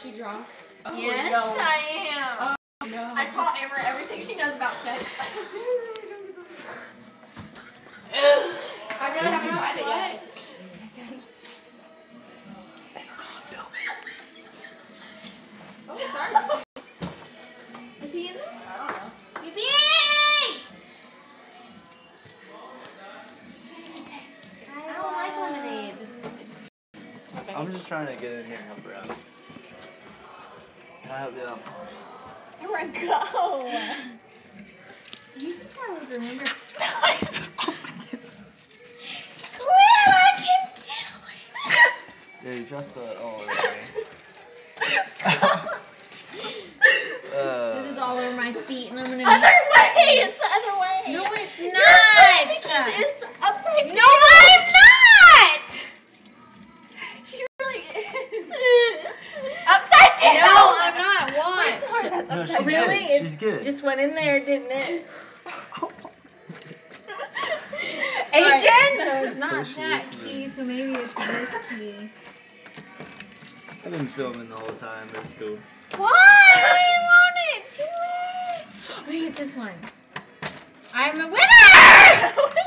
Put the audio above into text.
she drunk? Oh, yes, no. I am. Oh, no. I taught Amara everything she knows about sex. I really haven't tried it yet. Oh, sorry. Is he in there? I don't know. Yippee! I don't like lemonade. Okay. I'm just trying to get in here and help her out. Can I help you out? Amara, go! You think I would remember? Well, I can do it! Yeah, you just got it all over. This is all over my feet, and I'm gonna. Other way! It's the other way! No, it's not! It's upside down! No, it's not! She really is. Upside down! No, I'm not. What? Sorry, that's No, upside she's down. Really? good. She's good. Just went in there, didn't it? Asian? Right, so it's not So she that is key, so maybe it's this key. I've been filming the whole time. It's cool. Why? I want it. Too late. Wait, it's this one. I'm a winner!